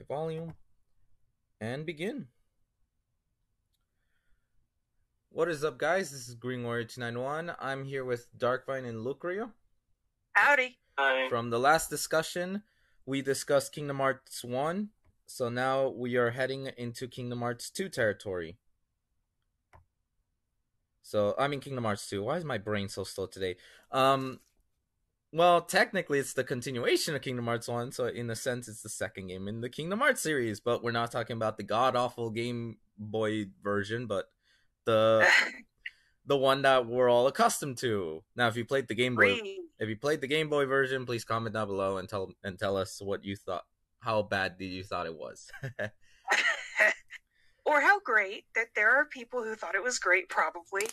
volume and begin. What is up, guys? This is Green Warrior 291. I'm here with Darkvine and Locria. Howdy. Hi. From the last discussion, we discussed Kingdom Hearts 1, so now we are heading into Kingdom Hearts 2 territory. Kingdom Hearts 2. Why is my brain so slow today? Well, technically it's the continuation of Kingdom Hearts 1, so in a sense it's the second game in the Kingdom Hearts series, but we're not talking about the god-awful Game Boy version, but the one that we're all accustomed to. Now, if you played the Game Boy version, please comment down below and tell us what you thought. How bad did you thought it was? Or how great that there are people who thought it was great, probably.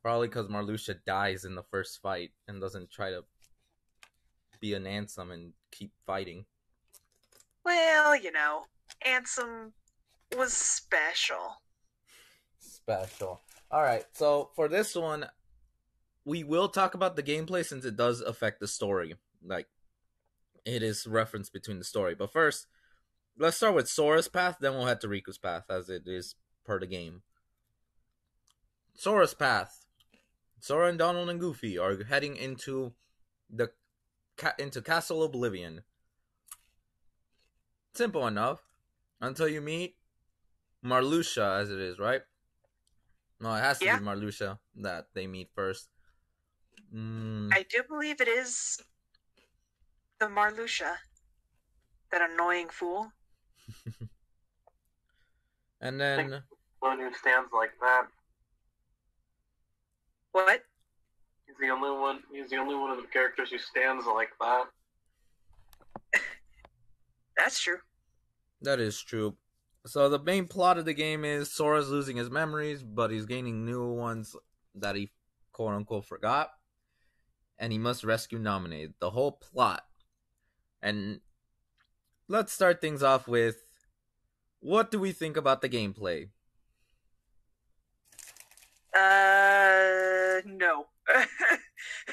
Probably because Marluxia dies in the first fight and doesn't try to be an Ansem and keep fighting. Well, you know, Ansem was special. Alright, so for this one, we will talk about the gameplay since it does affect the story. Like, it is referenced between the story. But first, let's start with Sora's path, then we'll head to Riku's path, as it is per the game. Sora's path. Sora and Donald and Goofy are heading into Castle Oblivion. Simple enough. Until you meet Marluxia, as it is, right? No, it has to be Marluxia that they meet first. I do believe it is the Marluxia. That annoying fool. And then one who stands like that. What? He's the only one of the characters who stands like that. That's true. That is true. So the main plot of the game is Sora's losing his memories, but he's gaining new ones that he quote-unquote forgot. And he must rescue Nominate. The whole plot. And let's start things off with, what do we think about the gameplay? No.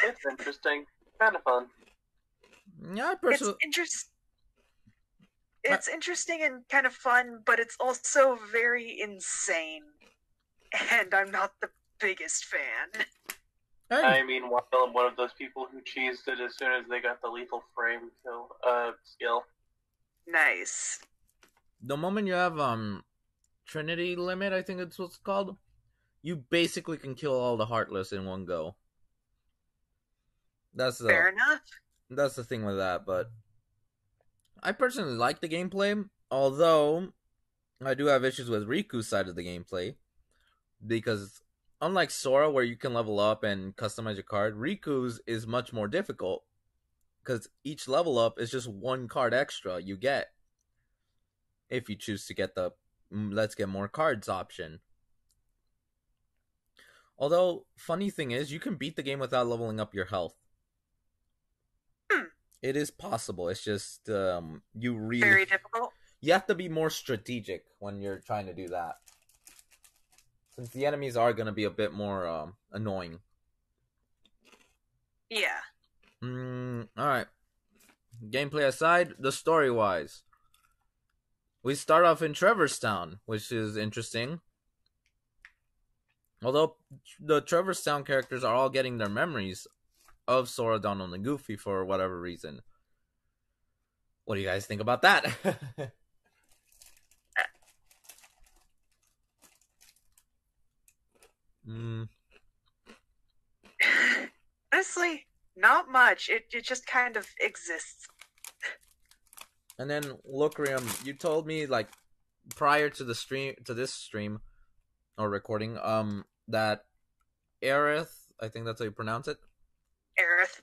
It's interesting. Kind of fun. Yeah, personally... It's interesting and kind of fun, but it's also very insane. And I'm not the biggest fan. Hey. I mean, while I'm one of those people who cheesed it as soon as they got the lethal frame skill. Nice. The moment you have Trinity Limit, I think it's what's called, you basically can kill all the Heartless in one go. Fair enough. That's the thing with that, but I personally like the gameplay, although I do have issues with Riku's side of the gameplay, because unlike Sora, where you can level up and customize your card, Riku's is much more difficult, because each level up is just one card extra you get, if you choose to get the let's get more cards option. Although, funny thing is, you can beat the game without leveling up your health. It is possible. It's just very difficult. You have to be more strategic when you're trying to do that, since the enemies are going to be a bit more annoying. Yeah. Alright. Gameplay aside, the story-wise, we start off in Trevor's Town, which is interesting. Although the Trevor's Town characters are all getting their memories of Sora, Donald, and Goofy for whatever reason. What do you guys think about that? Honestly, not much. It just kind of exists. And then, Locria, you told me, like, prior to this stream or recording, that Aerith, I think that's how you pronounce it. Aerith.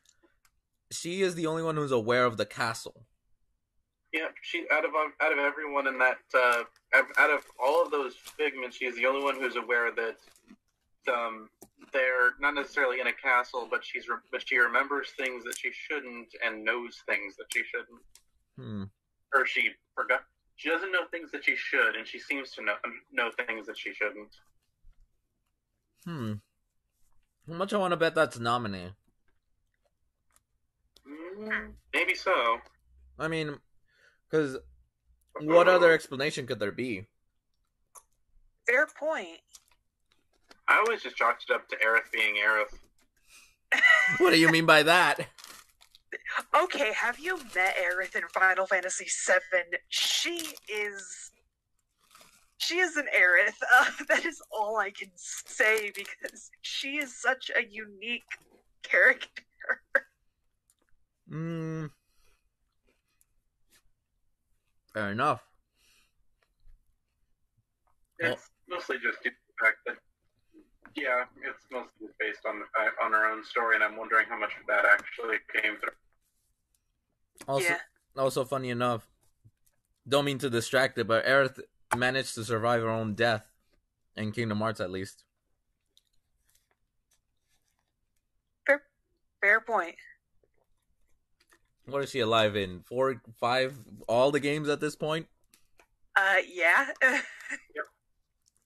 She is the only one who's aware of the castle. Yeah, she out of everyone in that out of all of those figments, she's the only one who's aware that they're not necessarily in a castle, but she remembers things that she shouldn't and knows things that she shouldn't. Or she forgot. She doesn't know things that she should, and she seems to know things that she shouldn't. How much I want to bet that's Nominee? Maybe so. I mean, because What other explanation could there be? Fair point. I always just chalked it up to Aerith being Aerith. What do you mean by that? Okay, have you met Aerith in Final Fantasy VII? She is an Aerith. That is all I can say because she is such a unique character. Fair enough. It's mostly just due to the fact that, yeah, it's mostly based on her own story, and I'm wondering how much of that actually came through. Also, funny enough, don't mean to distract it, but Aerith managed to survive her own death in Kingdom Hearts, at least. Fair point. What is she alive in? 4, 5, all the games at this point? Yeah. Yep.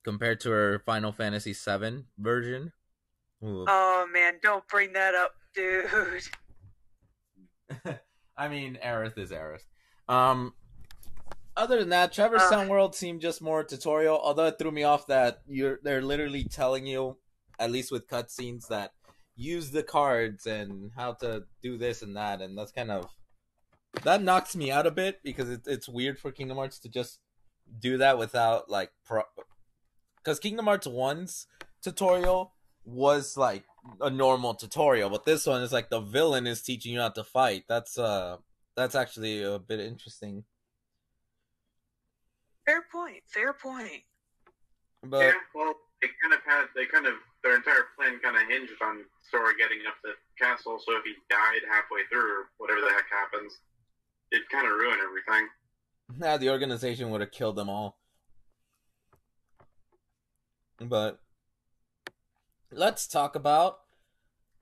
Compared to her Final Fantasy VII version? Ooh. Oh man, don't bring that up, dude. I mean, Aerith is Aerith. Other than that, Traverse Town World seemed just more tutorial, although it threw me off that they're literally telling you, at least with cutscenes, that use the cards and how to do this and that, and that's kind of... That knocks me out a bit, because it's weird for Kingdom Hearts to just do that without, like... Because Kingdom Hearts 1's tutorial was, like, a normal tutorial, but this one is like the villain is teaching you how to fight. That's actually a bit interesting. Fair point. But yeah, well, their entire plan kind of hinged on Sora getting up the castle, so if he died halfway through, or whatever the heck happens, it'd kind of ruin everything. Nah, the organization would have killed them all. But let's talk about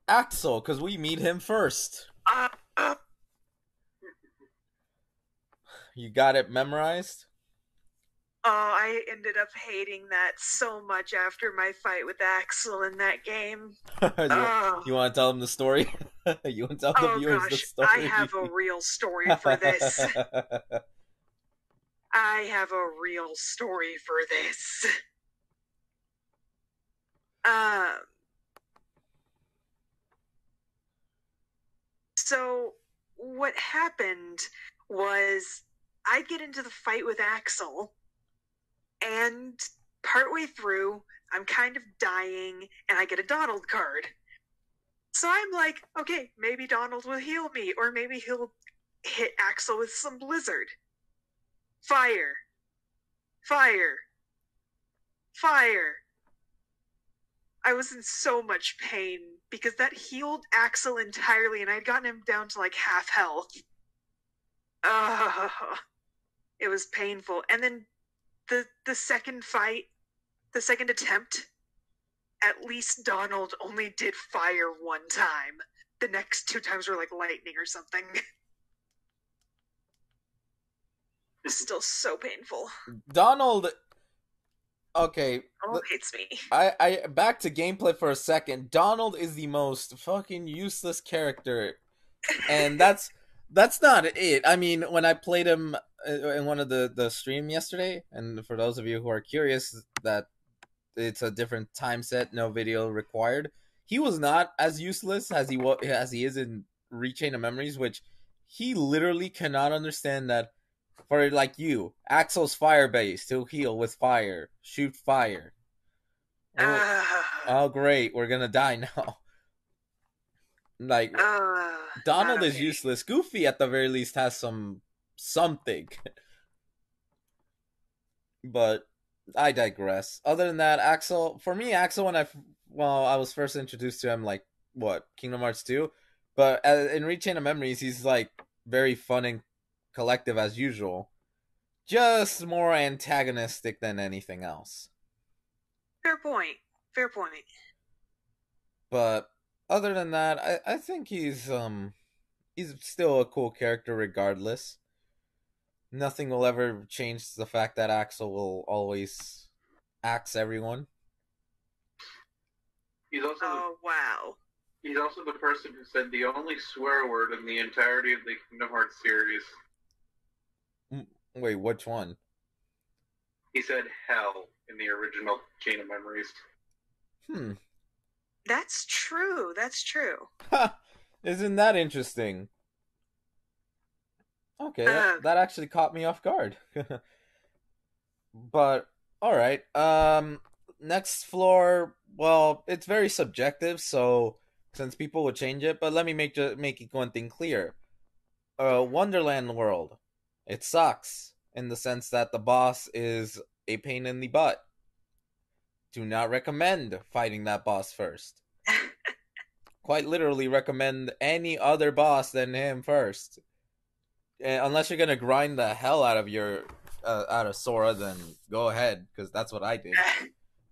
Axel, because we meet him first. You got it memorized? Oh, I ended up hating that so much after my fight with Axel in that game. You want to tell him the story? You want to tell the viewers the story? I have a real story for this. So what happened was I get into the fight with Axel, and partway through, I'm kind of dying, and I get a Donald card. So I'm like, okay, maybe Donald will heal me, or maybe he'll hit Axel with some blizzard. Fire. I was in so much pain because that healed Axel entirely, and I'd gotten him down to like half health. It was painful. And then the second fight, the second attempt, at least Donald only did fire one time. The next 2 times were like lightning or something. It's still so painful. Donald... Okay. Donald hates me. I back to gameplay for a second. Donald is the most fucking useless character. And that's not it. I mean, when I played him in one of the stream yesterday, and for those of you who are curious that it's a different time set, no video required, he was not as useless as he is in Rechain of Memories, which he literally cannot understand that for, like, you, Axel's fire base to heal with fire, shoot fire. Oh great, we're gonna die now. Like, Donald is useless. Goofy, at the very least, has something. But I digress. Other than that, Axel, when I was first introduced to him, like, Kingdom Hearts 2? But in Rechain of Memories, he's, like, very fun and collective as usual. Just more antagonistic than anything else. Fair point. But other than that, I think he's still a cool character regardless. Nothing will ever change the fact that Axel will always axe everyone. He's also wow. He's also the person who said the only swear word in the entirety of the Kingdom Hearts series. Wait, which one? He said hell in the original Chain of Memories. Hmm. That's true. That's true. Ha! Isn't that interesting? Okay, that actually caught me off guard. But all right. Next floor. Well, it's very subjective, so since people would change it, but let me make it one thing clear. Wonderland World. It sucks in the sense that the boss is a pain in the butt. Do not recommend fighting that boss first. Quite literally recommend any other boss than him first. Unless you're gonna grind the hell out of your out of Sora, then go ahead, because that's what I did.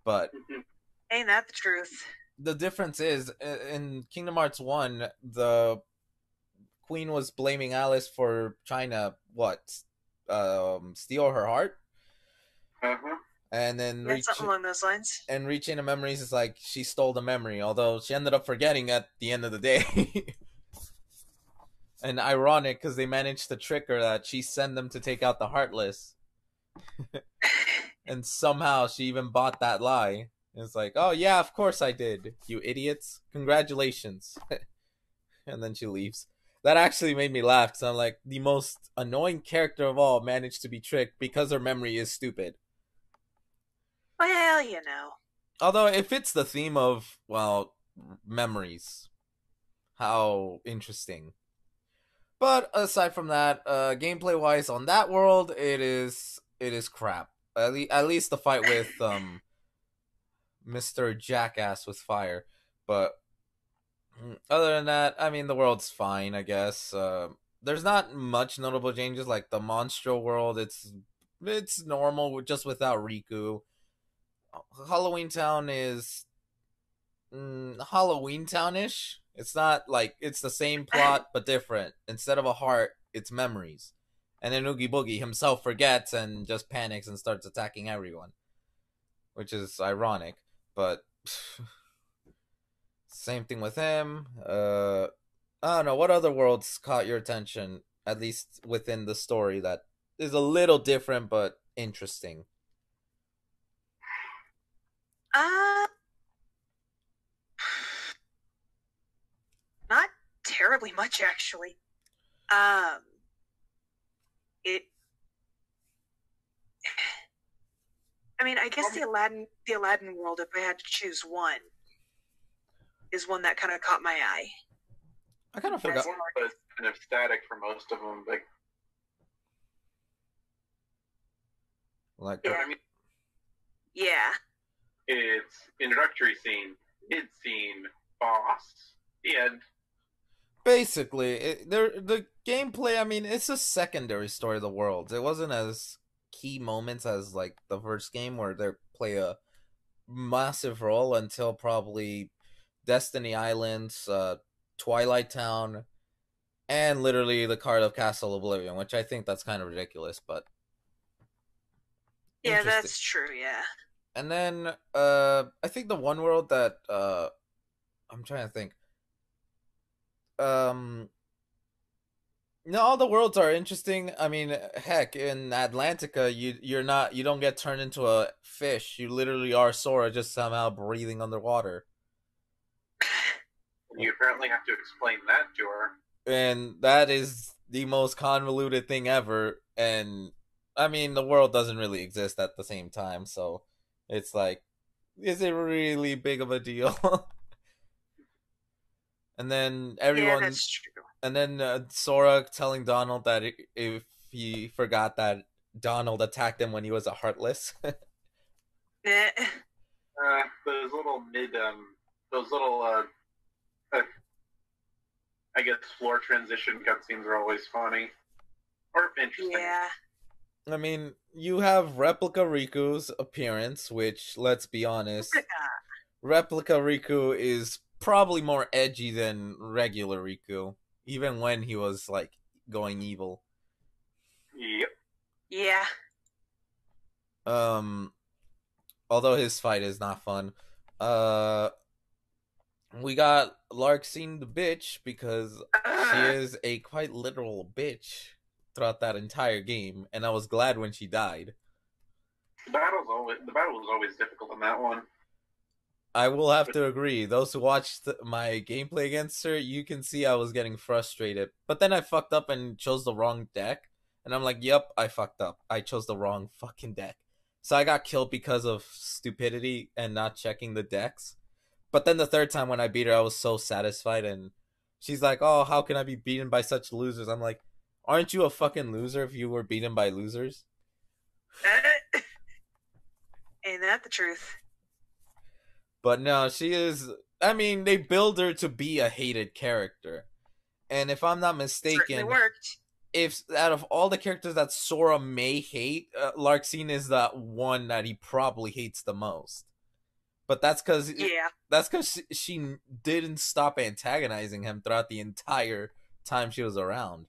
But ain't that the truth? The difference is in Kingdom Hearts 1, the queen was blaming Alice for trying to steal her heart. And then something along those lines. And Rechain of Memories is like she stole the memory, although she ended up forgetting at the end of the day. And ironic because they managed to trick her that she sent them to take out the Heartless. And somehow she even bought that lie. It's like, oh yeah, of course I did, you idiots. Congratulations. And then she leaves. That actually made me laugh because I'm like, the most annoying character of all managed to be tricked because her memory is stupid. Well, you know. Although it fits the theme of, well, memories. How interesting. But aside from that, gameplay wise on that world, it is crap. At least the fight with Mr. Jackass with fire. But other than that, I mean, the world's fine, I guess. There's not much notable changes, like the Monstro world. It's normal, just without Riku. Halloween Town is Halloween Town-ish. It's not like it's the same plot but different. Instead of a heart, it's memories. And then Oogie Boogie himself forgets and just panics and starts attacking everyone, which is ironic. But same thing with him. I don't know what other worlds caught your attention, at least within the story, that is a little different but interesting. Not terribly much, actually. I mean, I guess the Aladdin world, if I had to choose one, is one that kind of caught my eye. I kind of forgot. But it's kind of static for most of them. Like yeah. I mean, yeah. It's introductory scene, mid scene, boss, the end. Basically, the gameplay, I mean, it's a secondary story of the world. It wasn't as key moments as like the first game where they play a massive role until probably Destiny Islands, Twilight Town, and literally the card of Castle Oblivion, which I think that's kind of ridiculous, but yeah, that's true. Yeah. And then I think the one world that I'm trying to think. No, all the worlds are interesting. I mean, heck, in Atlantica, you don't get turned into a fish. You literally are Sora, just somehow breathing underwater. You apparently have to explain that to her. And that is the most convoluted thing ever. And I mean, the world doesn't really exist at the same time, so it's like, is it really big of a deal? And then everyone, yeah, that's true. And then Sora telling Donald that if he forgot that Donald attacked him when he was a Heartless. Those little I guess floor transition cutscenes are always funny or interesting. Yeah. I mean, you have Replica Riku's appearance, which, let's be honest, Replica Riku is probably more edgy than regular Riku, even when he was like going evil. Yep. Yeah. Although his fight is not fun. We got Larxene the bitch because she is a quite literal bitch. throughout that entire game, and I was glad when she died. The battle was always difficult in that one. I will have to agree. Those who watched my gameplay against her, you can see I was getting frustrated. But then I fucked up and chose the wrong deck. And I'm like, yep, I fucked up. I chose the wrong fucking deck. So I got killed because of stupidity and not checking the decks. But then the third time when I beat her, I was so satisfied. And she's like, oh, how can I be beaten by such losers? I'm like, aren't you a fucking loser if you were beaten by losers? Ain't that the truth? But no, she is. I mean, they build her to be a hated character, and if I'm not mistaken, Certainly worked. if out of all the characters that Sora may hate, Larxene is the one that he probably hates the most. But that's because she didn't stop antagonizing him throughout the entire time she was around.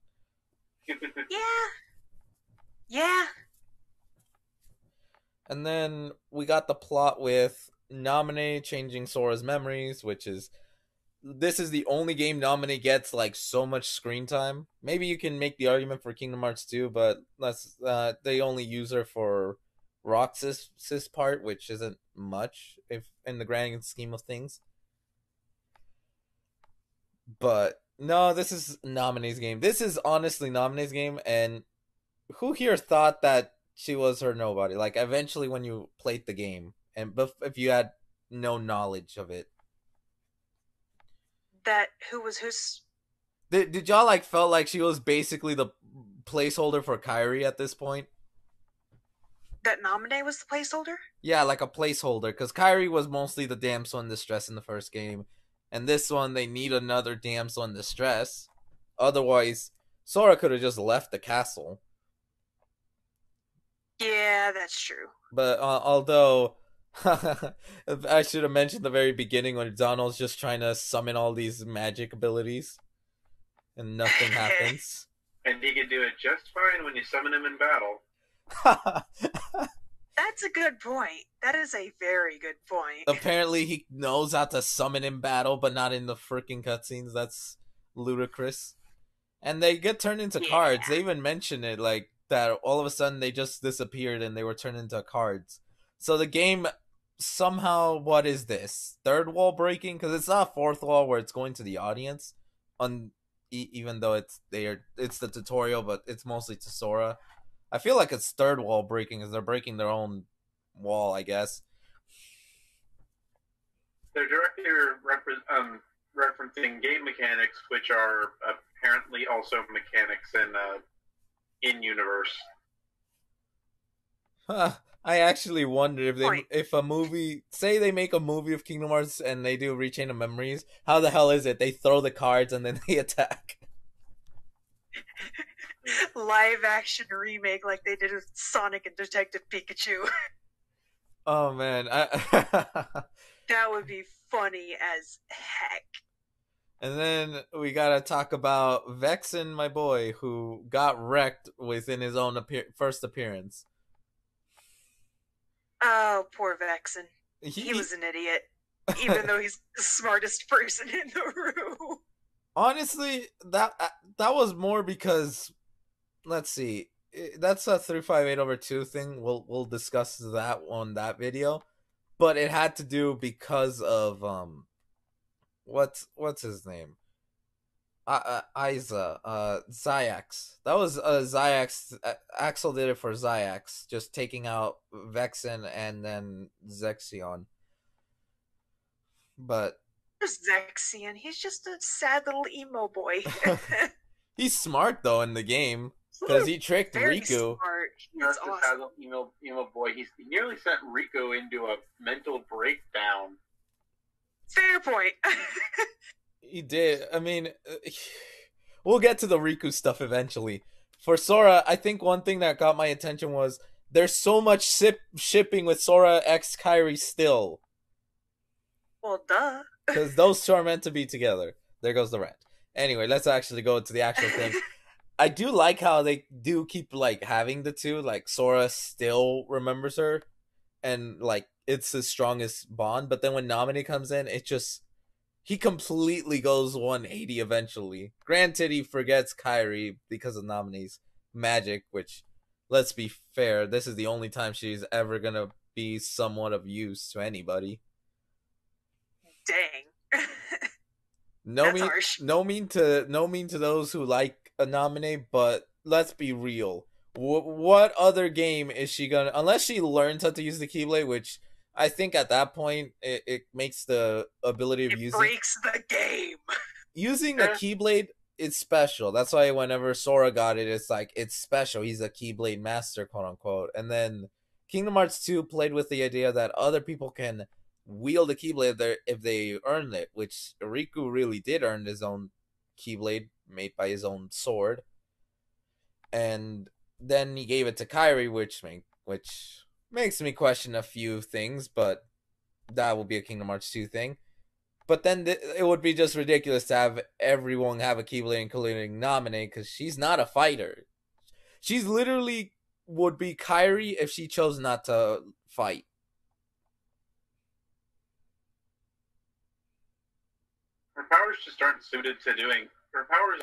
Yeah. And then we got the plot with Naminé changing Sora's memories, which is this is the only game Naminé gets like so much screen time. Maybe you can make the argument for Kingdom Hearts 2, but they only use her for Roxas' part, which isn't much if in the grand scheme of things. But no, this is Naminé's game. This is honestly Naminé's game, and who here thought that she was her nobody? Like eventually when you played the game, and if you had no knowledge of it, that who was who's? Did y'all like felt like she was basically the placeholder for Kairi at this point? That Naminé was the placeholder? Yeah, like a placeholder, because Kairi was mostly the damsel in distress in the first game, and this one they need another damsel in distress. Otherwise, Sora could have just left the castle. Yeah, that's true. But although I should have mentioned the very beginning when Donald's just trying to summon all these magic abilities and nothing happens. And he can do it just fine when you summon him in battle. That's a good point. That is a very good point. Apparently he knows how to summon in battle, but not in the freaking cutscenes. That's ludicrous. And they get turned into cards. They even mention it, like, that all of a sudden they just disappeared and they were turned into cards. So the game somehow, what is this? Third wall breaking? Because it's not fourth wall where it's going to the audience, even though it's the tutorial, but it's mostly to Sora. I feel like it's third wall breaking because they're breaking their own wall, I guess. They're directly referencing game mechanics, which are apparently also mechanics in universe. I actually wonder if a movie, say they make a movie of Kingdom Hearts and they do Rechain of Memories, how the hell is it? They throw the cards and then they attack. Live action remake like they did with Sonic and Detective Pikachu. Oh man, that would be funny as heck. And then we gotta talk about Vexen, my boy, who got wrecked within his own first appearance. Oh, poor Vexen. He was an idiot, even though he's the smartest person in the room. Honestly, that was more because, let's see, that's a 358/2 thing. We'll discuss that on that video, but it had to do because of what's his name? Zyax. That was Zyax. Axel did it for Zyax, just taking out Vexen and then Zexion. But Zexion, he's just a sad little emo boy. He's smart though in the game because he tricked Riku. Smart. He's awesome. A sad little emo boy. He nearly sent Riku into a mental breakdown. Fair point. He did. I mean, we'll get to the Riku stuff eventually. For Sora, I think one thing that got my attention was there's so much shipping with Sora x Kairi still. Well, duh. Because those two are meant to be together. There goes the rant. Anyway, let's actually go to the actual thing. I do like how they do keep like having the two. Like Sora still remembers her, and like it's the strongest bond. But then when Naminé comes in, it just he completely goes 180 eventually. Granted, he forgets Kairi because of Naminé's magic, which, let's be fair, this is the only time she's ever gonna be somewhat of use to anybody. Dang. No That's mean, harsh. no mean to those who like a nominate, but let's be real. What other game is she gonna? Unless she learns how to use the Keyblade, which I think at that point it makes the ability of It using breaks the game. using a Keyblade is special. That's why whenever Sora got it, it's like it's special. He's a Keyblade master, quote unquote. And then Kingdom Hearts 2 played with the idea that other people can wield a Keyblade if they earn it, which Riku really did earn his own Keyblade made by his own sword. And then he gave it to Kairi, which makes me question a few things, but that will be a Kingdom Hearts 2 thing. But then it would be just ridiculous to have everyone have a Keyblade, including Naminé, because she's not a fighter. She's literally would be Kairi if she chose not to fight. Her powers just aren't suited to doing. Her powers,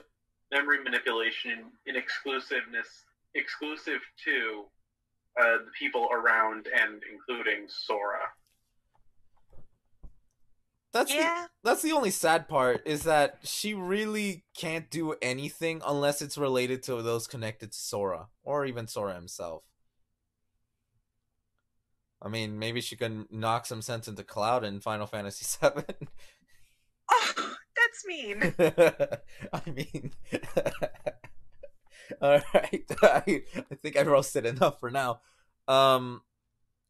memory manipulation, and exclusiveness, exclusive to the people around and including Sora. That's the only sad part, is that she really can't do anything unless it's related to those connected to Sora, or even Sora himself. I mean, maybe she can knock some sense into Cloud in Final Fantasy VII. Oh, that's mean. I mean, all right. I think I roasted enough for now. I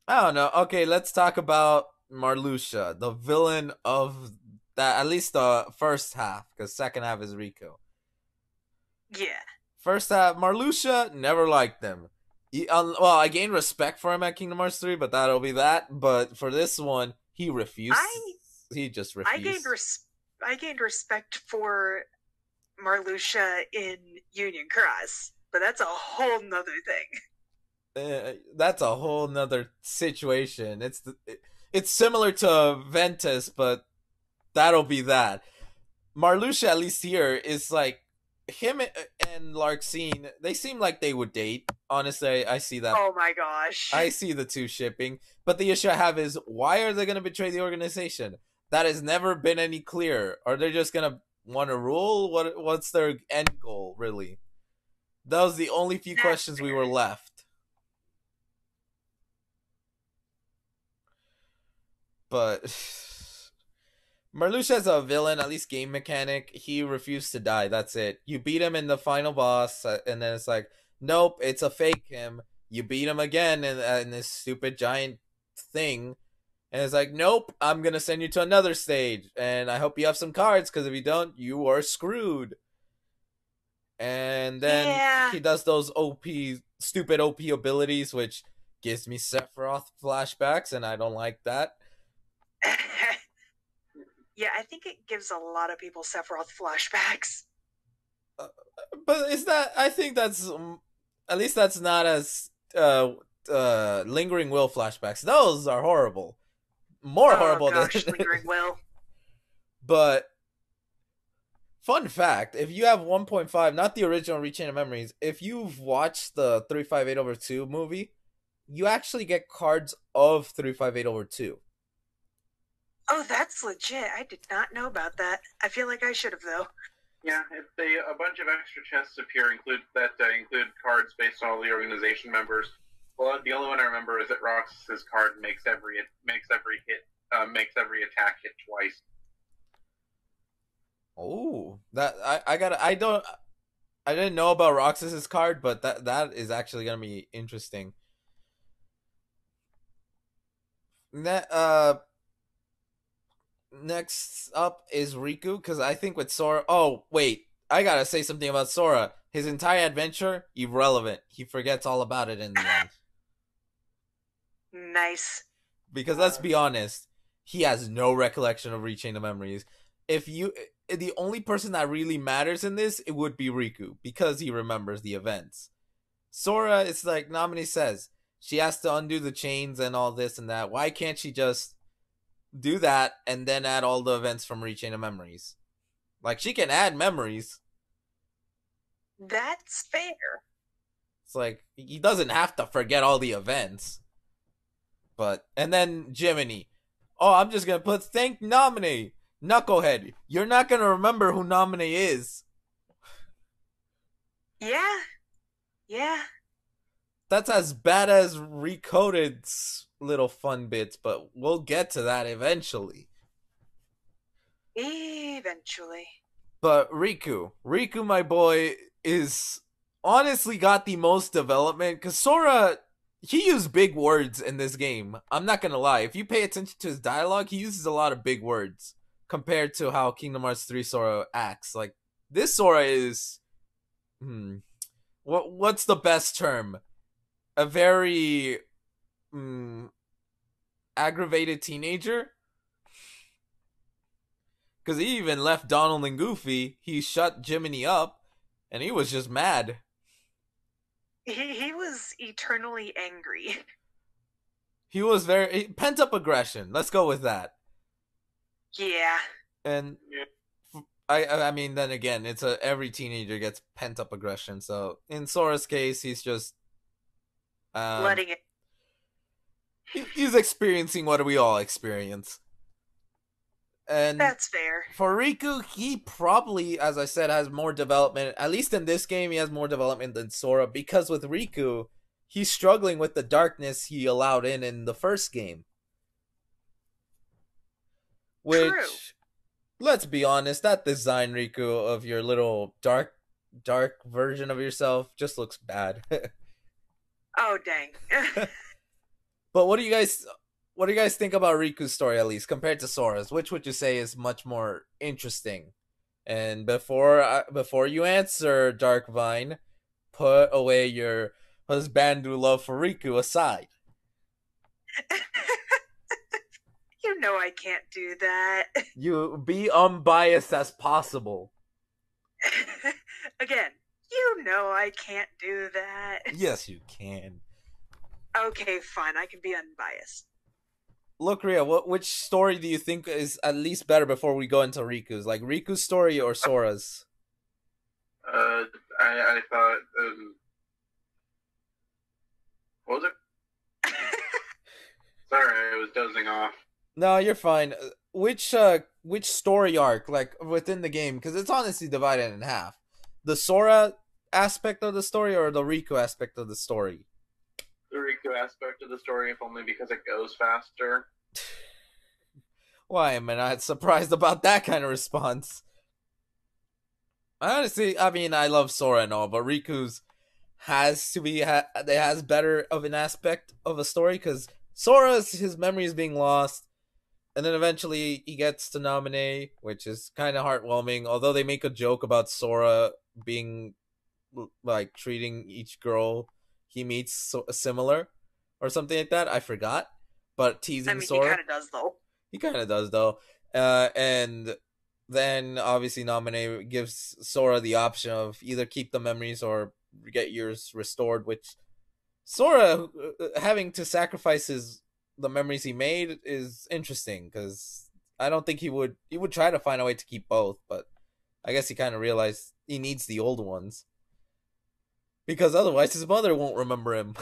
don't know. Okay, let's talk about Marluxia, the villain of that, at least the first half, because second half is Riku. Yeah. First half, Marluxia, never liked them. Well, I gained respect for him at Kingdom Hearts 3, but that'll be that. But for this one, he refused. He just refused. I gained respect for Marluxia in Union Cross, but that's a whole nother thing. That's a whole nother situation. It's similar to Ventus, but that'll be that. Marluxia, at least here, is like him and Larxene. They seem like they would date. Honestly, I see that. Oh my gosh! I see the two shipping, but the issue I have is, why are they going to betray the organization? That has never been any clearer. Are they just going to want to rule? What's their end goal, really? That was the only few questions we were left. But Marluxia is a villain, at least game mechanic. He refused to die. That's it. You beat him in the final boss, and then it's like, nope, it's a fake him. You beat him again in this stupid giant thing. And it's like, nope, I'm going to send you to another stage. And I hope you have some cards, because if you don't, you are screwed. And then he does those stupid OP abilities, which gives me Sephiroth flashbacks, and I don't like that. Yeah, I think it gives a lot of people Sephiroth flashbacks. But I think that's, at least that's not as Lingering Will flashbacks. Those are horrible. More horrible than Lingering Will. But fun fact, if you have 1.5, not the original Rechain of Memories, if you've watched the 358/2 movie, you actually get cards of 358/2. Oh, that's legit. I did not know about that. I feel like I should have, though. Yeah, a bunch of extra chests appear include cards based on all the organization members. Well, the only one I remember is that Roxas's card makes every attack hit twice. Oh, that I didn't know about Roxas's card, but that is actually gonna be interesting. Next up is Riku, because I think with Sora... Oh, wait. I gotta say something about Sora. His entire adventure, irrelevant. He forgets all about it in the end. Nice. Because let's be honest, he has no recollection of Rechain of Memories. The only person that really matters in this, it would be Riku, because he remembers the events. Sora, it's like Naminé says, she has to undo the chains and all this and that. Why can't she just do that and then add all the events from Rechain of Memories? Like, she can add memories. That's fair. It's like he doesn't have to forget all the events. But and then Jiminy, oh, I'm just gonna put thank Nominee. Knucklehead, you're not gonna remember who Nominee is. Yeah. Yeah. That's as bad as Recoded's little fun bits, but we'll get to that eventually. Eventually. But Riku, my boy, is honestly got the most development because Sora, he used big words in this game. I'm not gonna lie. If you pay attention to his dialogue, he uses a lot of big words compared to how Kingdom Hearts 3 Sora acts. Like this Sora is, what's the best term? A very aggravated teenager. Because he even left Donald and Goofy. He shut Jiminy up, and he was just mad. He was eternally angry. He was very pent up aggression. Let's go with that. Yeah. And I mean, then again, it's every teenager gets pent up aggression. So in Sora's case, he's just letting it. He's experiencing what we all experience. And that's fair. For Riku, he probably, as I said, has more development. At least in this game, he has more development than Sora. Because with Riku, he's struggling with the darkness he allowed in the first game. Which, true. Let's be honest, that design, Riku, of your little dark version of yourself just looks bad. Oh, dang. But what do you guys think about Riku's story, at least compared to Sora's? Which would you say is much more interesting? And before you answer, Darkvine, put away your husbandly love for Riku aside. You know I can't do that. You be unbiased as possible. Again, you know I can't do that. Yes, you can. Okay, fine. I can be unbiased. Locria, which story do you think is at least better before we go into Riku's? Like Riku's story or Sora's? I thought. What was it? Sorry, I was dozing off. No, you're fine. Which story arc, like within the game? Because it's honestly divided in half: the Sora aspect of the story or the Riku aspect of the story. The Riku aspect of the story, if only because it goes faster. Why am I not surprised about that kind of response? Honestly, I mean, I love Sora and all, but Riku's has better of an aspect of a story because Sora's his memory is being lost, and then eventually he gets to Nominee, which is kind of heartwarming. Although they make a joke about Sora being like treating each girl he meets similar or something like that. I forgot, but teasing Sora. He kind of does though. He kind of does though, and then obviously Nominee gives Sora the option of either keep the memories or get yours restored. Which Sora having to sacrifice the memories he made is interesting because I don't think he would try to find a way to keep both, but I guess he kind of realized he needs the old ones. Because otherwise his mother won't remember him.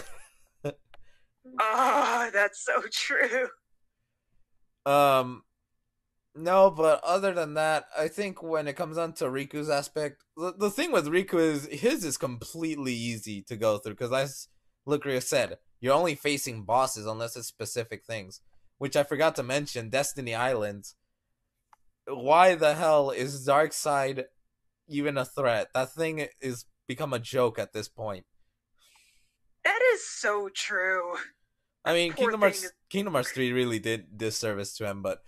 Oh, that's so true. No, but other than that, I think when it comes on to Riku's aspect, the thing with Riku is his is completely easy to go through. Because as Locria said, you're only facing bosses unless it's specific things. Which I forgot to mention, Destiny Islands. Why the hell is Darkside even a threat? That thing is become a joke at this point. That is so true. I mean, Kingdom Hearts 3 really did disservice to him, but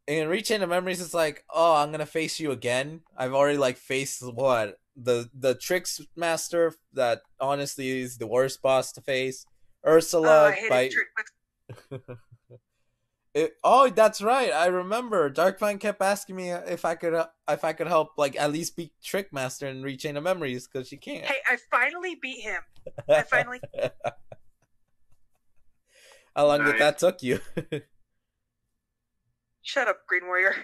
in Rechain of Memories, it's like, oh, I'm gonna face you again. I've already like faced what the Tricks Master that honestly is the worst boss to face. Ursula. I hated Oh, that's right. I remember. Darkvine kept asking me if I could help, like at least beat Trickmaster and Rechain of Memories because she can't. Hey, I finally beat him. I finally. How long did that took you? Shut up, Green Warrior.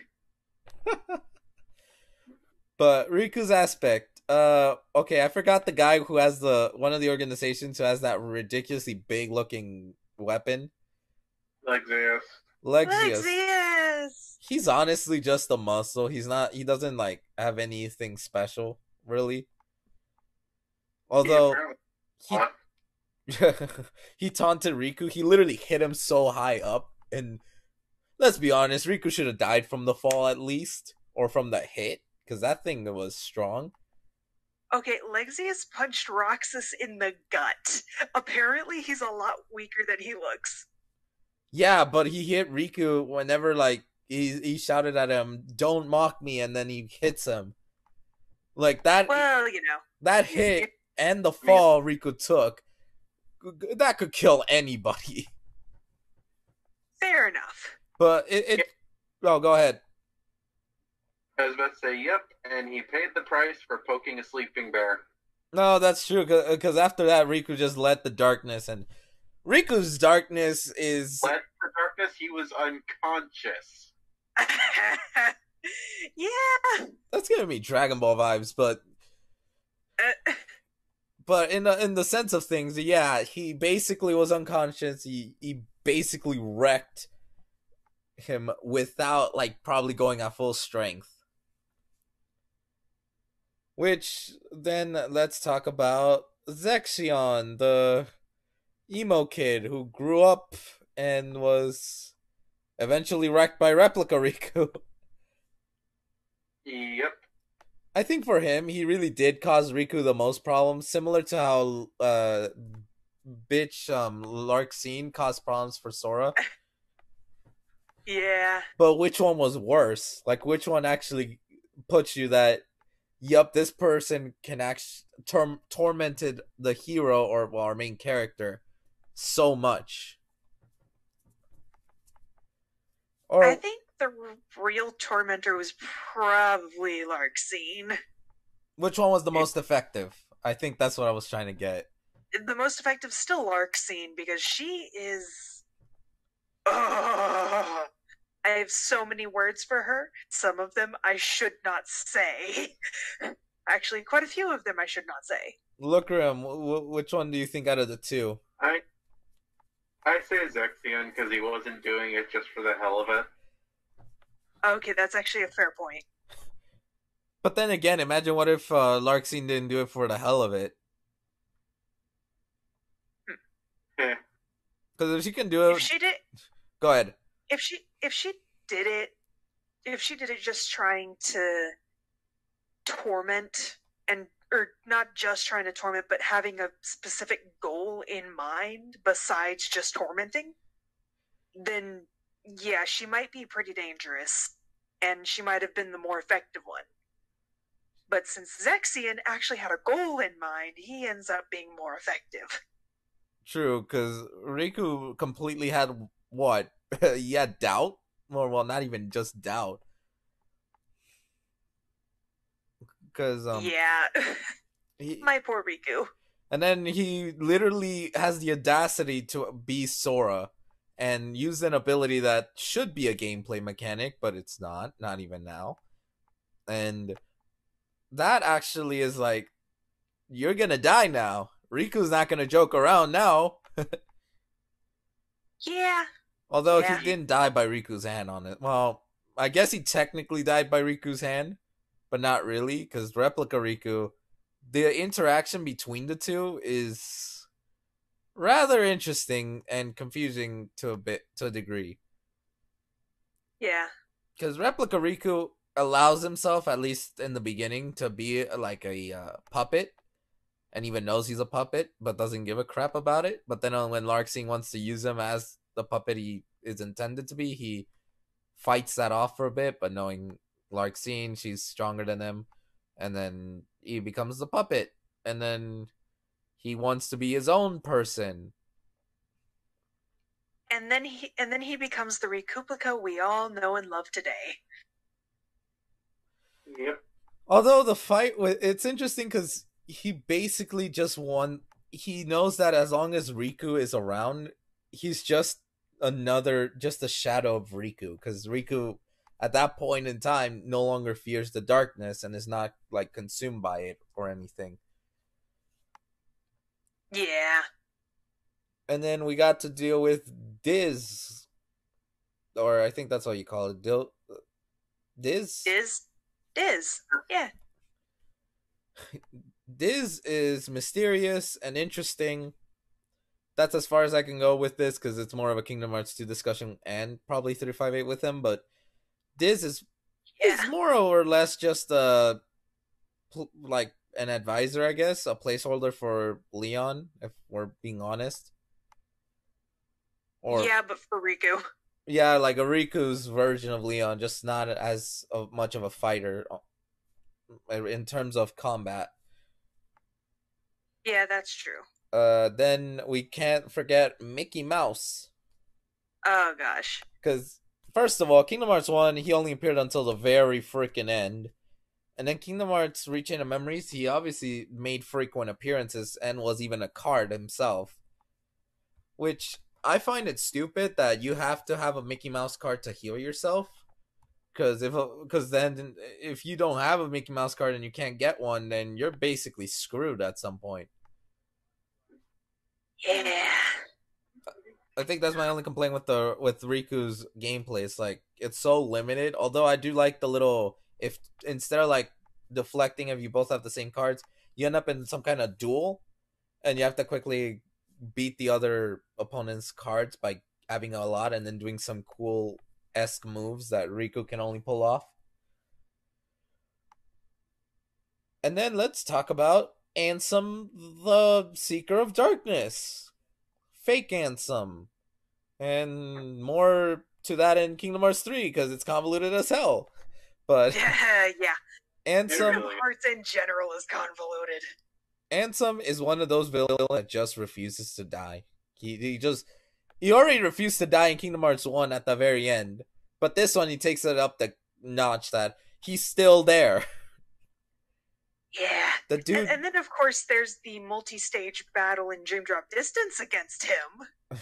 But Riku's aspect, Okay, I forgot the guy who has the one of the organizations who has that ridiculously big looking weapon. Lexius. Lexius. Lexius! He's honestly just a muscle. He doesn't like have anything special, really. He Although apparently he he taunted Riku, he literally hit him so high up, and let's be honest, Riku should have died from the fall at least, or from the hit, because that thing was strong. Okay, Lexius punched Roxas in the gut. Apparently, he's a lot weaker than he looks. Yeah, but he hit Riku whenever like he shouted at him, "Don't mock me," and then he hits him. Like that. Well, you know. That hit and the fall Riku took, that could kill anybody. Fair enough. But it oh, go ahead. I was about to say, yep, and he paid the price for poking a sleeping bear. No, that's true, because after that, Riku just let the darkness, and Riku's darkness is... Let the darkness, he was unconscious. Yeah! That's giving me Dragon Ball vibes, but... But in the sense of things, yeah, he basically was unconscious, he basically wrecked him without, like, probably going at full strength. Which, then, let's talk about Zexion, the emo kid who grew up and was eventually wrecked by Replica Riku. Yep. I think for him, he really did cause Riku the most problems, similar to how Larcine caused problems for Sora. Yeah. But which one was worse? Like, which one actually puts you that, yup, this person can actually tormented the hero or our main character so much? Or I think the real tormentor was probably Larcine. Which one was the most effective? I think that's what I was trying to get. The most effective still Larcine, because she is... I have so many words for her. Some of them I should not say. Actually, quite a few of them I should not say. Locria, which one do you think out of the two? I say Zexion because he wasn't doing it just for the hell of it. Okay, that's actually a fair point. But then again, imagine what if Larcine didn't do it for the hell of it? Because if she can do it, if she did, go ahead. If she did it just trying to torment or not just trying to torment, but having a specific goal in mind besides just tormenting, then yeah, she might be pretty dangerous, and she might have been the more effective one. But since Zexion actually had a goal in mind, he ends up being more effective. True, because Riku completely had what? He had doubt? Well, not even just doubt. Because yeah, my poor Riku. And then he literally has the audacity to be Sora and use an ability that should be a gameplay mechanic, but it's not even now. And that actually is like, you're gonna die now. Riku's not gonna joke around now. Yeah. Although he didn't die by Riku's hand on it. Well, I guess he technically died by Riku's hand, but not really, because Replica Riku, the interaction between the two is rather interesting and confusing to a degree. Yeah. Because Replica Riku allows himself, at least in the beginning, to be like a puppet, and even knows he's a puppet, but doesn't give a crap about it. But then when Larcine wants to use him as the puppet he is intended to be, he fights that off for a bit, but knowing Larcine, she's stronger than him, and then he becomes the puppet, and then he wants to be his own person. And then he becomes the Rikuplica we all know and love today. Yep. Although the fight, it's interesting because he basically just won. He knows that as long as Riku is around, he's just a shadow of Riku, because Riku at that point in time no longer fears the darkness and is not like consumed by it or anything. Yeah. And then we got to deal with Diz, or I think that's what you call it, Diz. Diz. Yeah. Diz is mysterious and interesting. That's as far as I can go with this because it's more of a Kingdom Hearts 2 discussion and probably 358 with him. But Diz is more or less just like an advisor, I guess, a placeholder for Leon, if we're being honest. Or yeah, but for Riku. Yeah, like a Riku's version of Leon, just not as much of a fighter in terms of combat. Yeah, that's true. Then we can't forget Mickey Mouse. Oh gosh. Because first of all, Kingdom Hearts 1, he only appeared until the very freaking end. And then Kingdom Hearts Rechain of Memories, he obviously made frequent appearances and was even a card himself. Which I find it stupid that you have to have a Mickey Mouse card to heal yourself. Because then if you don't have a Mickey Mouse card and you can't get one, then you're basically screwed at some point. Yeah. I think that's my only complaint with Riku's gameplay. It's like it's so limited. Although I do like the little, if instead of like deflecting, if you both have the same cards, you end up in some kind of duel, and you have to quickly beat the other opponent's cards by having a lot and then doing some cool-esque moves that Riku can only pull off. And then let's talk about Ansem, the Seeker of Darkness. Fake Ansem. And more to that in Kingdom Hearts 3 because it's convoluted as hell. But yeah. Ansem, Kingdom Hearts in general is convoluted. Ansem is one of those villains that just refuses to die. He already refused to die in Kingdom Hearts 1 at the very end. But this one, he takes it up the notch that he's still there. Yeah. The dude... And then, of course, there's the multi-stage battle in Dream Drop Distance against him.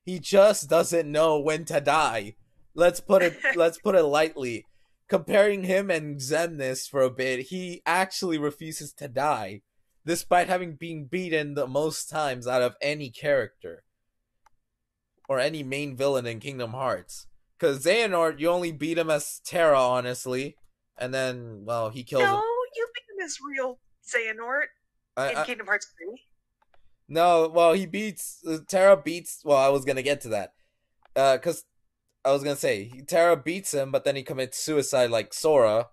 He just doesn't know when to die. Let's put it lightly. Comparing him and Xemnas for a bit, he actually refuses to die. Despite having been beaten the most times out of any character. Or any main villain in Kingdom Hearts. Because Xehanort, you only beat him as Terra, honestly. And then, well, he kills him. No, you beat him as real Xehanort in Kingdom Hearts 3. No, well, Terra beats, well, I was going to get to that. Because I was going to say, Terra beats him, but then he commits suicide like Sora.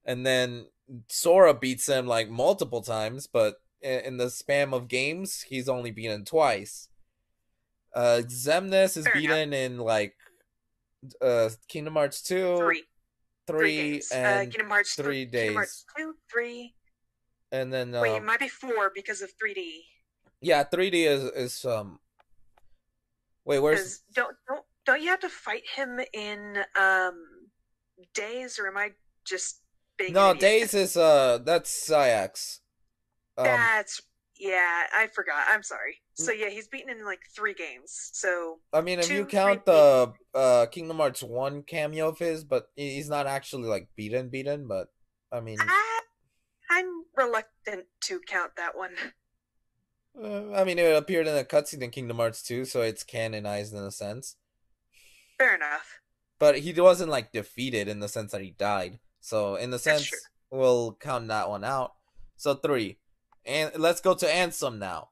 And then Sora beats him like multiple times, but in the spam of games, he's only beaten twice. Xemnas is beaten in like Kingdom Hearts 2, 3 and Kingdom Hearts 3 days. Kingdom Hearts 2, 3. And then wait, it might be 4 because of 3D. Yeah, 3D is wait, where's don't you have to fight him in Days, or am I just being No, Days is that's Sayax. Yeah, I forgot. I'm sorry. So yeah, he's beaten in like 3 games. So I mean, if you count the Kingdom Hearts 1 cameo of his, but he's not actually like beaten, but I mean, I'm reluctant to count that one. I mean, it appeared in a cutscene in Kingdom Hearts 2, so it's canonized in a sense. Fair enough. But he wasn't like defeated in the sense that he died. So in the sense, we'll count that one out. So 3. And let's go to Ansem now.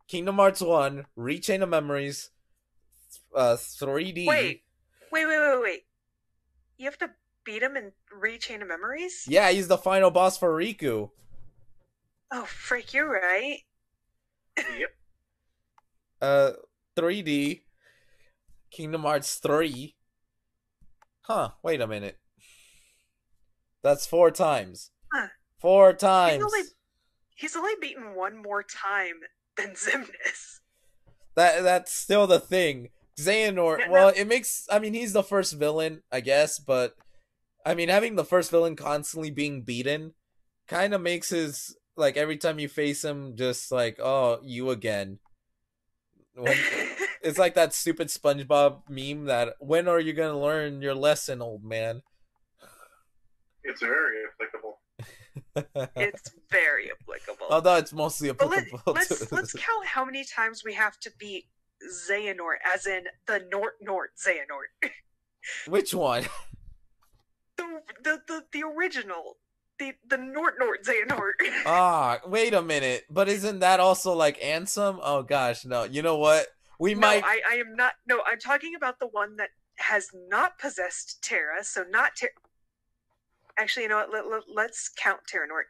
Kingdom Hearts 1, Rechain of Memories, 3D. Wait. You have to beat him in Rechain of Memories? Yeah, he's the final boss for Riku. Oh, freak, you're right. Yep. 3D, Kingdom Hearts 3. Huh, wait a minute. That's 4 times. Huh. 4 times. He's only beaten one more time than Xemnas. That's still the thing. Xehanort, well, it makes... I mean, he's the first villain, I guess, but... I mean, having the first villain constantly being beaten kind of makes his... Like, every time you face him, just like, oh, you again. It's like that stupid SpongeBob meme that when are you gonna learn your lesson, old man? It's very applicable. It's very applicable. Although it's mostly But applicable let's count how many times we have to beat Xehanort, as in the Nort Xehanort. Which one? The original. The Nort Xehanort. Ah, wait a minute. But isn't that also like Ansem? Oh gosh, no. You know what? We might. I am not. No, I'm talking about the one that has not possessed Terra. So not Terra. Actually, you know what? Let's count Terra Nort.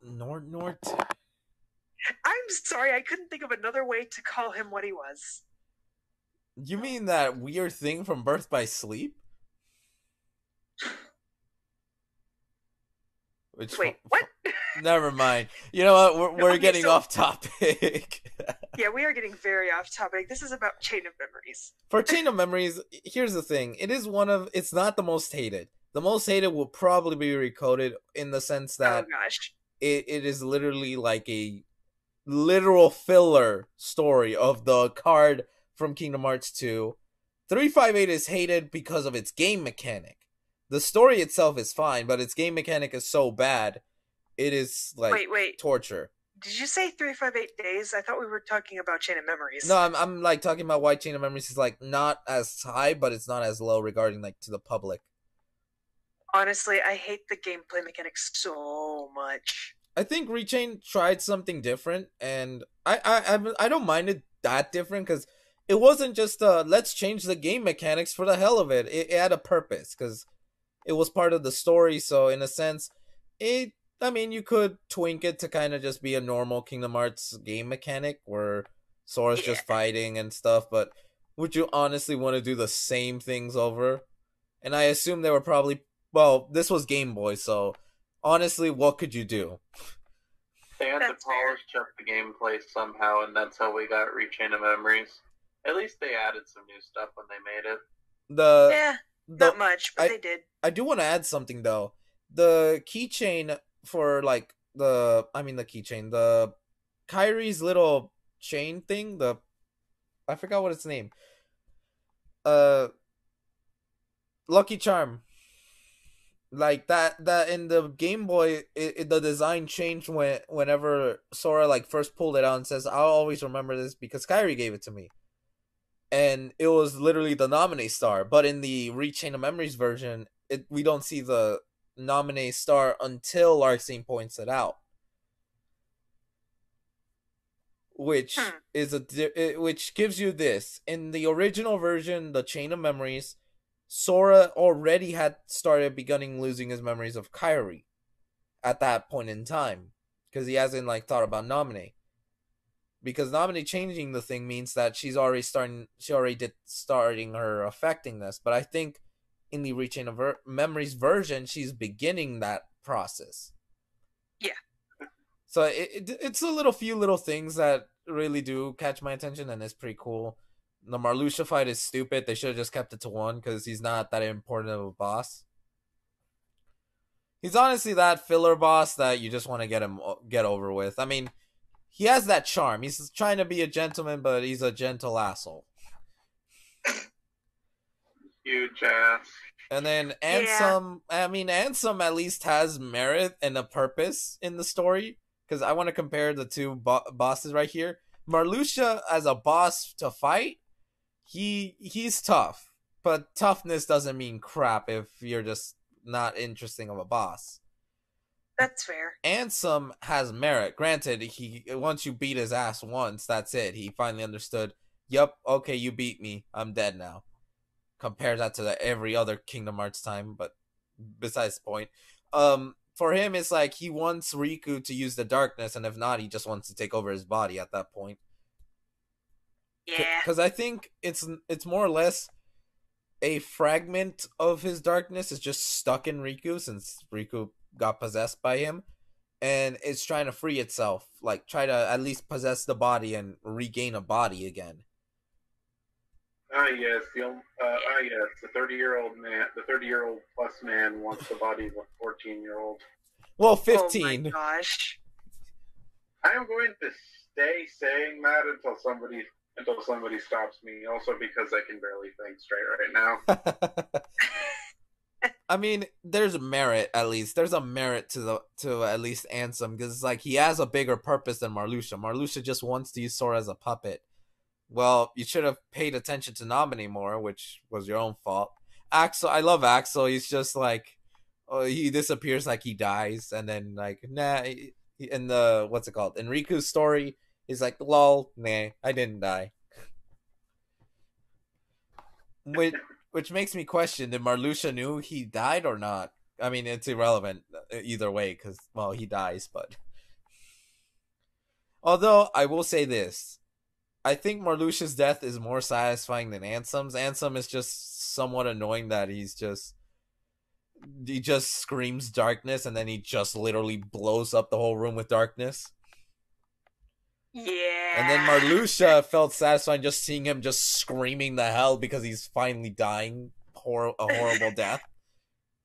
Nort. I'm sorry, I couldn't think of another way to call him what he was. You mean that weird thing from Birth by Sleep? Wait, what? Never mind. You know what? We're getting off topic. Yeah, we are getting very off topic. This is about Chain of Memories. For Chain of Memories, here's the thing. It's not the most hated. The most hated will probably be recoded in the sense that it is literally like a literal filler story of the card from Kingdom Hearts 2. 358 is hated because of its game mechanic. The story itself is fine, but its game mechanic is so bad, it is like torture. Did you say 358 days? I thought we were talking about Chain of Memories. No, I'm like talking about why Chain of Memories is like not as high, but it's not as low regarding like to the public. Honestly, I hate the gameplay mechanics so much. I think Rechain tried something different, and I don't mind it that different because it wasn't just let's change the game mechanics for the hell of it. It had a purpose because it was part of the story. So in a sense, you could twink it to kind of just be a normal Kingdom Hearts game mechanic where Sora's just fighting and stuff. But would you honestly want to do the same things over? And I assume they were probably this was Game Boy, so. Honestly, what could you do? They had to polish up the gameplay somehow, and that's how we got Rechain of Memories. At least they added some new stuff when they made it. Not much, but they did. I do want to add something, though. The keychain for, like, the Kyrie's little chain thing, I forgot what its name. Lucky Charm. Like that in the Game Boy, the design changed whenever Sora like first pulled it out and says, "I'll always remember this because Kyrie gave it to me," and it was literally the Nominee Star. But in the Rechain of Memories version, we don't see the Nominee Star until Larcene points it out, which which gives you this. In the original version, the Chain of Memories, Sora already had started beginning losing his memories of Kyrie at that point in time because he hasn't like thought about Nominee. Because Nominee changing the thing means that she already starting her affecting this. But I think in the Rechain of Memories version, she's beginning that process. Yeah. So it's few little things that really do catch my attention, and it's pretty cool. The Marluxia fight is stupid. They should have just kept it to one because he's not that important of a boss. He's honestly that filler boss that you just want to get over with. I mean, he has that charm. He's trying to be a gentleman, but he's a gentle asshole. Huge ass. And then Ansem, Ansem at least has merit and a purpose in the story because I want to compare the two bosses right here. Marluxia as a boss to fight, he's tough, but toughness doesn't mean crap if you're just not interesting of a boss. That's fair. Ansem has merit. Granted, once you beat his ass once, that's it. He finally understood, yep, okay, you beat me. I'm dead now. Compare that to every other Kingdom Hearts time, but besides the point. For him, it's like he wants Riku to use the darkness, and if not, he just wants to take over his body at that point. Yeah. Because I think it's more or less a fragment of his darkness is just stuck in Riku since Riku got possessed by him, and it's trying to free itself, like try to at least possess the body and regain a body again. Yes, the 30-year-old man, the 30-year-old plus man wants the body of a 14-year-old. Well, 15. Oh my gosh. I am going to stay saying that until somebody stops me. Also because I can barely think straight right now. I mean, there's merit at least. There's a merit to at least Ansem because it's like he has a bigger purpose than Marluxia. Marluxia just wants to use Sora as a puppet. Well, you should have paid attention to Nominee more, which was your own fault. Axel, I love Axel. He's just like, oh, he disappears like he dies, and then like, nah. In the what's it called? In Riku's story, he's like, lol, nah, I didn't die. Which makes me question: did Marluxia knew he died or not? I mean, it's irrelevant either way because well, he dies. But although I will say this, I think Marluxia's death is more satisfying than Ansem's. Ansem is just somewhat annoying that he just screams darkness and then he just literally blows up the whole room with darkness. Yeah. And then Marluxia felt satisfying just seeing him just screaming the hell because he's finally dying a horrible death.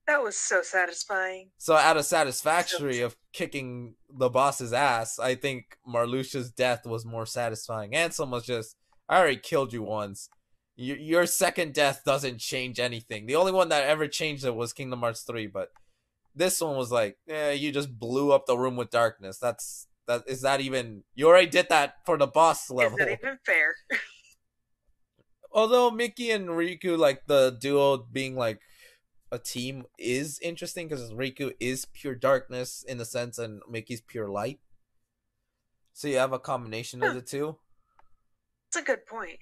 That was so satisfying. So out of satisfactory of kicking the boss's ass, I think Marluxia's death was more satisfying. Ansem was just, I already killed you once. Your second death doesn't change anything. The only one that ever changed it was Kingdom Hearts 3, but this one was like, you just blew up the room with darkness. Is that even, you already did that for the boss level. Is that even fair? Although Mickey and Riku, like the duo being like a team is interesting because Riku is pure darkness in a sense and Mickey's pure light. So you have a combination of the two. That's a good point.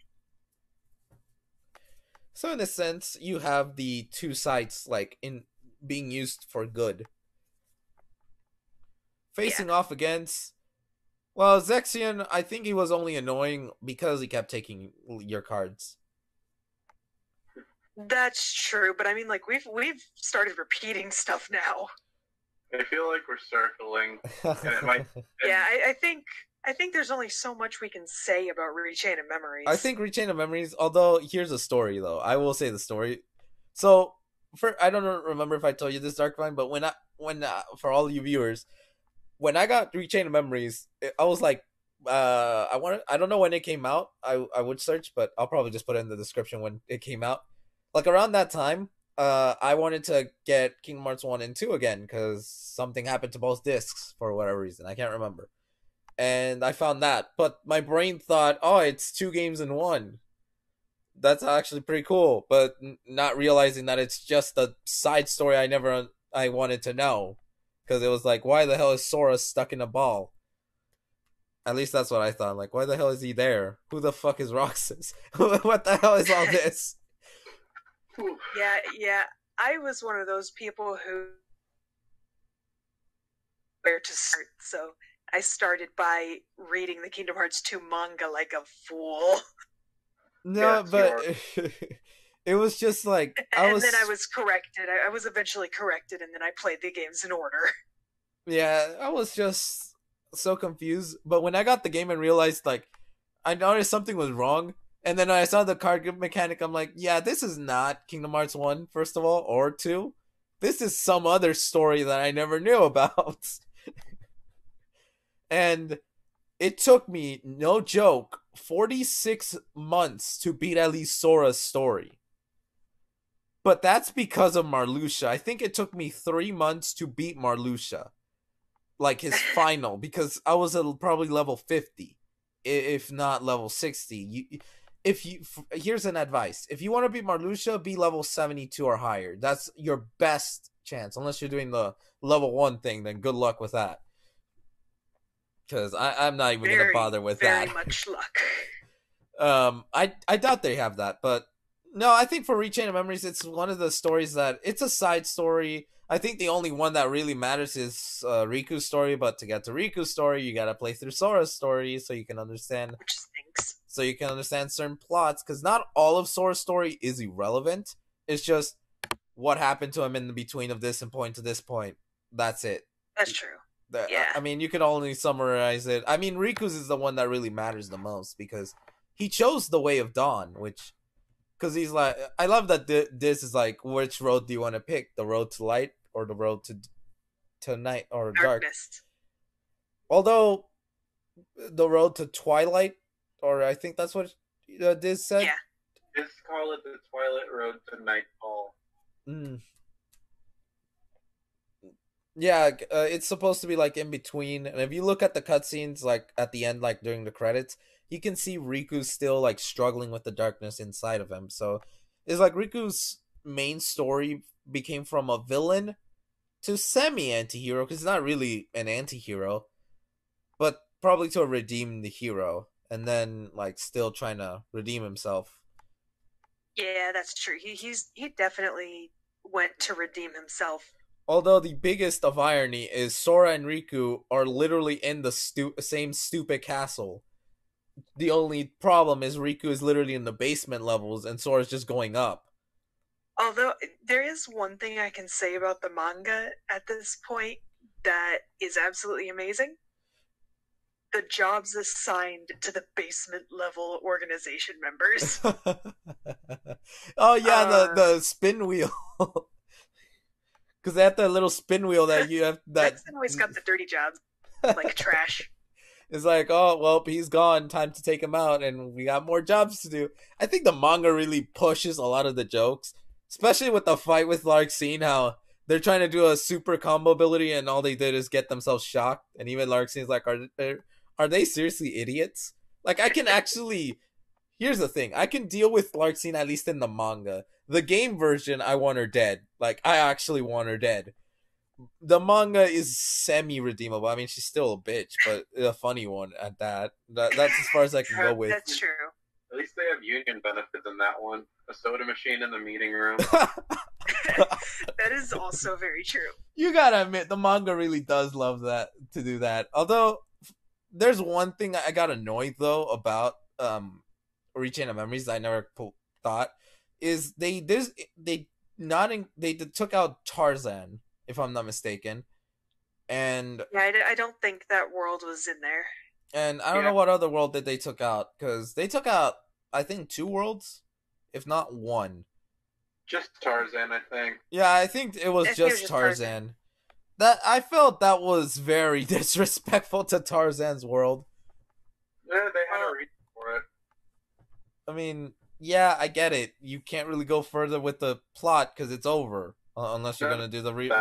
So in a sense, you have the two sides like in being used for good. Facing off against, well, Zexion, I think he was only annoying because he kept taking your cards. That's true, but I mean, like we've started repeating stuff now. I feel like we're circling. Yeah, I think there's only so much we can say about Rechain of Memories. I think Rechain of Memories, although here's a story though. I will say the story. So I don't remember if I told you this, Darkvine, but when for all you viewers, when I got Rechain of Memories, I was like, I don't know when it came out. I would search, but I'll probably just put it in the description when it came out. Like around that time, I wanted to get Kingdom Hearts 1 and 2 again because something happened to both discs for whatever reason. I can't remember. And I found that. But my brain thought, oh, it's 2 games in 1. That's actually pretty cool. But not realizing that it's just a side story I wanted to know. Because it was like, why the hell is Sora stuck in a ball? At least that's what I thought. Like, why the hell is he there? Who the fuck is Roxas? What the hell is all this? Yeah. I was one of those people who where to start, so I started by reading the Kingdom Hearts 2 manga like a fool. No, but it was just like and then I was corrected. I was eventually corrected, and then I played the games in order. Yeah, I was just so confused. But when I got the game and realized, like, I noticed something was wrong, and then I saw the card mechanic, I'm like, yeah, this is not Kingdom Hearts 1, first of all, or 2. This is some other story that I never knew about. And it took me, no joke, 46 months to beat at least Sora's story. But that's because of Marluxia. I think it took me 3 months to beat Marluxia. Like his final, because I was at probably level 50, if not level 60. Here's an advice: if you want to beat Marluxia, be level 72 or higher. That's your best chance. Unless you're doing the level 1 thing, then good luck with that. Because I'm not even gonna bother with that. Very much luck. I doubt they have that, but no, I think for Rechain of Memories, it's one of the stories that it's a side story. I think the only one that really matters is Riku's story, but to get to Riku's story, you gotta play through Sora's story so you can understand. Which stinks. So you can understand certain plots, because not all of Sora's story is irrelevant. It's just what happened to him in the between of this and point to this point. That's it. That's true. Yeah. I mean, you could only summarize it. I mean, Riku's is the one that really matters the most because he chose the way of dawn, which, because he's like, I love that this is like, which road do you want to pick? The road to light or the road to night or dark? Darkness. Although the road to twilight, or I think that's what Diz said. Yeah. Just call it the Twilight Road to Nightfall. Mm. Yeah, it's supposed to be like in between, and if you look at the cutscenes, like at the end, like during the credits, you can see Riku still like struggling with the darkness inside of him. So it's like Riku's main story became from a villain to semi anti-hero, because he's not really an anti-hero, but probably to redeem the hero, and then like still trying to redeem himself. Yeah, that's true. He definitely went to redeem himself. Although the biggest of irony is Sora and Riku are literally in the same stupid castle. The only problem is Riku is literally in the basement levels and Sora's just going up. Although there is one thing I can say about the manga at this point that is absolutely amazing. The jobs assigned to the basement level organization members. Oh yeah, the spin wheel. Because they have that little spin wheel that you have that. Next always got the dirty jobs, like trash. It's like, oh well, he's gone. Time to take him out, and we got more jobs to do. I think the manga really pushes a lot of the jokes, especially with the fight with Larxene. How they're trying to do a super combo ability, and all they did is get themselves shocked. And even Larxene's like, are they seriously idiots? Like, I can actually. Here's the thing: I can deal with Larxene at least in the manga. The game version, I want her dead. Like, I actually want her dead. The manga is semi-redeemable. I mean, she's still a bitch, but a funny one at that. That's as far as I can go with. That's true. At least they have union benefits in that one. A soda machine in the meeting room. That is also very true. You gotta admit, the manga really does love that to do that. Although, there's one thing I got annoyed though about Rechain of Memories that I never thought is they took out Tarzan, if I'm not mistaken, and yeah, I don't think that world was in there. And I don't know what other world that they took out, because they took out I think 2 worlds, if not 1. Just Tarzan, I think. Yeah, I think it was just Tarzan. That I felt that was very disrespectful to Tarzan's world. Yeah, they had a reason for it. I mean, yeah, I get it. You can't really go further with the plot because it's over, unless you're gonna do the it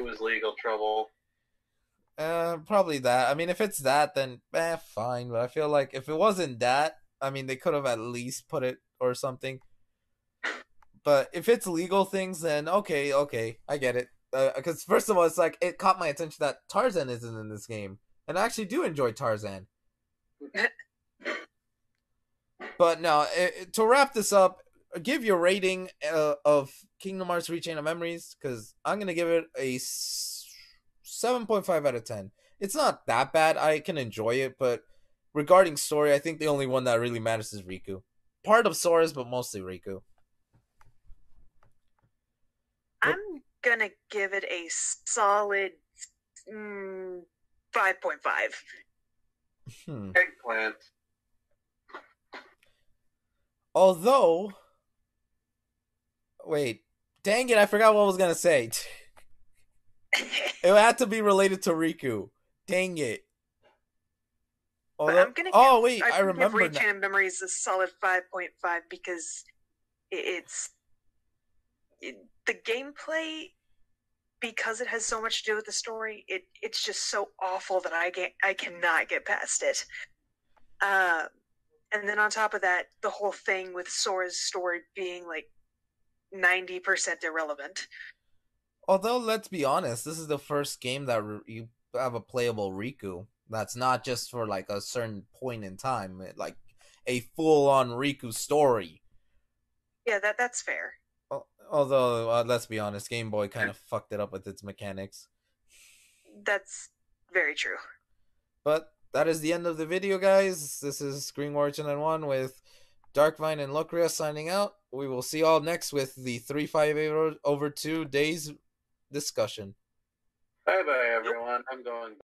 was legal trouble. Probably that. I mean, if it's that, then fine. But I feel like if it wasn't that, I mean, they could have at least put it or something. But if it's legal things, then okay, I get it. Because first of all, it's like it caught my attention that Tarzan isn't in this game, and I actually do enjoy Tarzan. But no, to wrap this up, give your rating of Kingdom Hearts Rechain of Memories, because I'm gonna give it a 7.5 out of 10. It's not that bad. I can enjoy it, but regarding story, I think the only one that really matters is Riku. Part of Sora's, but mostly Riku. I'm gonna give it a solid 5.5. Eggplant. Although, wait, dang it, I forgot what I was gonna say. It had to be related to Riku. Dang it. Although, I remember. Rechain of Memories a solid 5.5 because the gameplay, because it has so much to do with the story, it's just so awful that I cannot get past it. And then on top of that, the whole thing with Sora's story being like 90% irrelevant. Although, let's be honest, this is the first game that you have a playable Riku. That's not just for like a certain point in time, like a full-on Riku story. Yeah, that's fair. Although, let's be honest, Game Boy kind of fucked it up with its mechanics. That's very true. But that is the end of the video, guys. This is Screen Warrior 1 with Darkvine and Locria signing out. We will see y'all next with the 358 over 2 days discussion. Bye-bye, everyone. I'm going